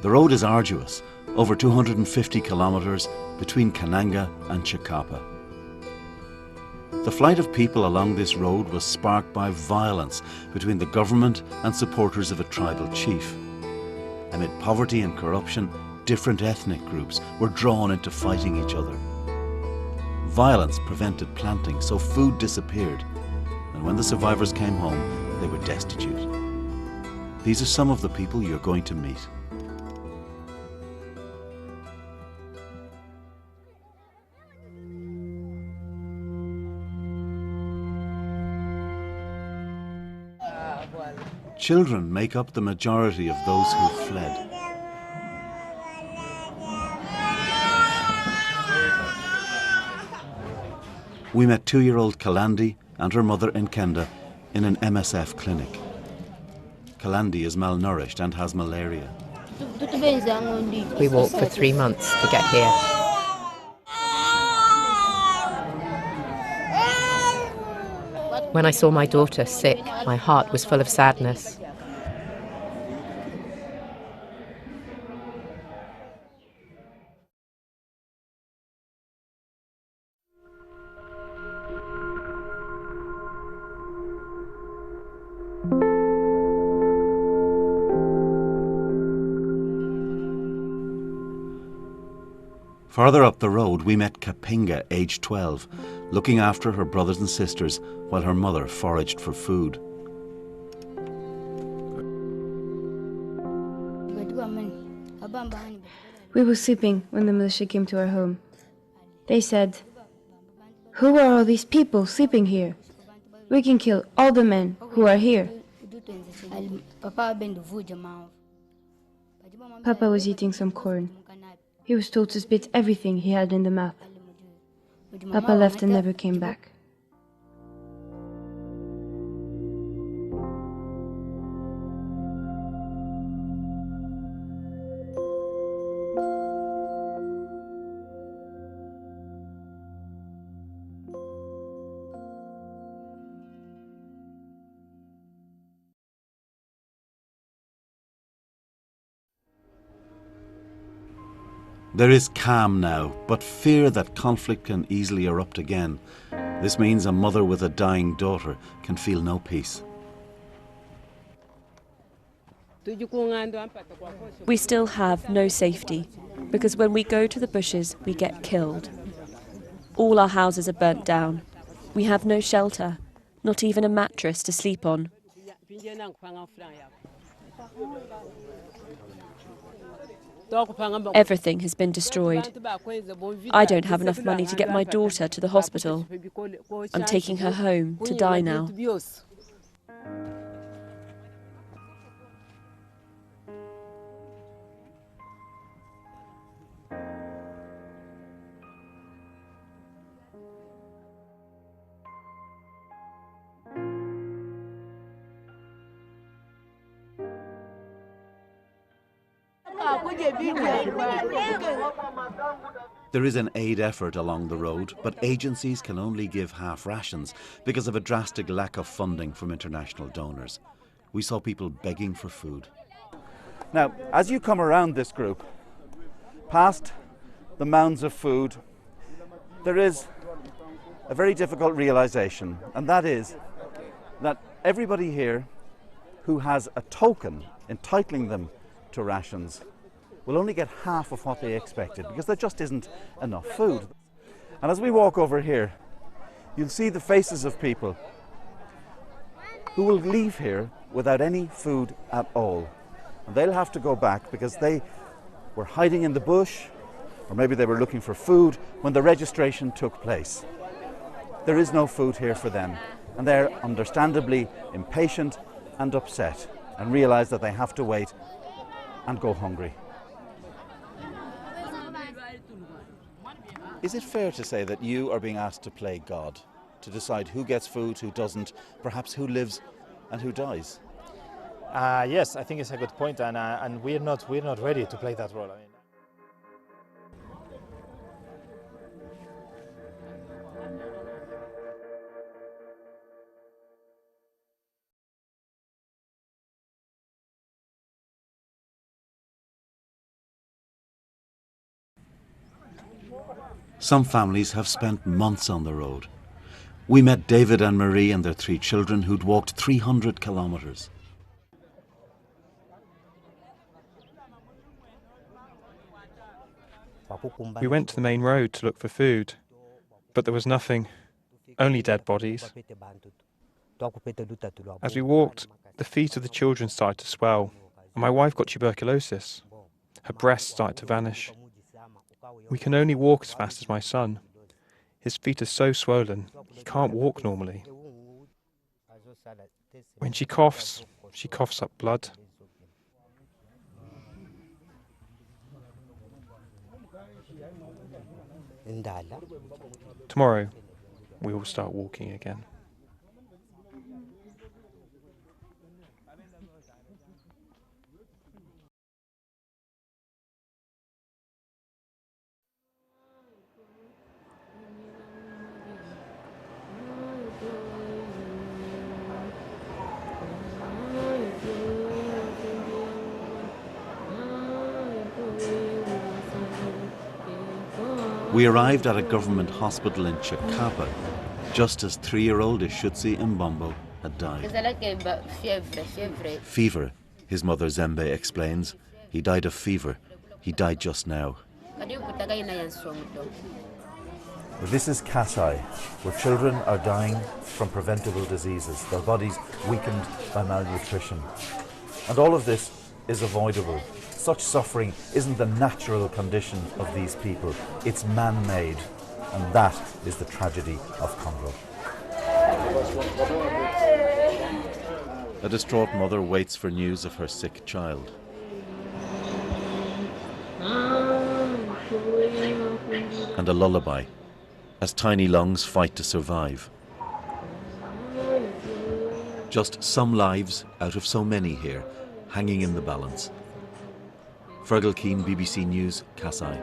The road is arduous, over 250 kilometres between Kananga and Chikapa. The flight of people along this road was sparked by violence between the government and supporters of a tribal chief. Amid poverty and corruption, different ethnic groups were drawn into fighting each other. Violence prevented planting, so food disappeared, and when the survivors came home, they were destitute. These are some of the people you're going to meet. Children make up the majority of those who fled. We met 2-year-old Kalandi and her mother Nkenda in an MSF clinic. Kalandi is malnourished and has malaria. We walked for 3 months to get here. When I saw my daughter sick, my heart was full of sadness. Farther up the road, we met Kapinga, aged 12, looking after her brothers and sisters while her mother foraged for food. We were sleeping when the militia came to our home. They said, "Who are all these people sleeping here? We can kill all the men who are here." Papa was eating some corn. He was told to spit everything he had in the mouth. Papa left and never came back. There is calm now, but fear that conflict can easily erupt again. This means a mother with a dying daughter can feel no peace. We still have no safety, because when we go to the bushes, we get killed. All our houses are burnt down. We have no shelter, not even a mattress to sleep on. Everything has been destroyed. I don't have enough money to get my daughter to the hospital. I'm taking her home to die now. There is an aid effort along the road, but agencies can only give half rations because of a drastic lack of funding from international donors. We saw people begging for food. Now, as you come around this group, past the mounds of food, there is a very difficult realization, and that is that everybody here who has a token entitling them to rations will only get half of what they expected because there just isn't enough food. And as we walk over here, you'll see the faces of people who will leave here without any food at all. And they'll have to go back because they were hiding in the bush, or maybe they were looking for food when the registration took place. There is no food here for them, and they're understandably impatient and upset and realize that they have to wait and go hungry. Is it fair to say that you are being asked to play God, to decide who gets food, who doesn't, perhaps who lives and who dies? Yes, I think it's a good point, and we're not ready to play that role. Some families have spent months on the road. We met David and Marie and their 3 children who'd walked 300 kilometres. We went to the main road to look for food, but there was nothing, only dead bodies. As we walked, the feet of the children started to swell, and my wife got tuberculosis. Her breasts started to vanish. We can only walk as fast as my son. His feet are so swollen, he can't walk normally. When she coughs up blood. Tomorrow, we will start walking again. We arrived at a government hospital in Chikapa just as 3-year-old Ishutsi Mbombo had died. Fever, his mother Zembe explains. He died of fever. He died just now. This is Kasai, where children are dying from preventable diseases, their bodies weakened by malnutrition. And all of this is avoidable. Such suffering isn't the natural condition of these people, it's man-made, and that is the tragedy of Congo. A distraught mother waits for news of her sick child. And a lullaby, as tiny lungs fight to survive. Just some lives out of so many here, hanging in the balance. Fergal Keane, BBC News, Kasai.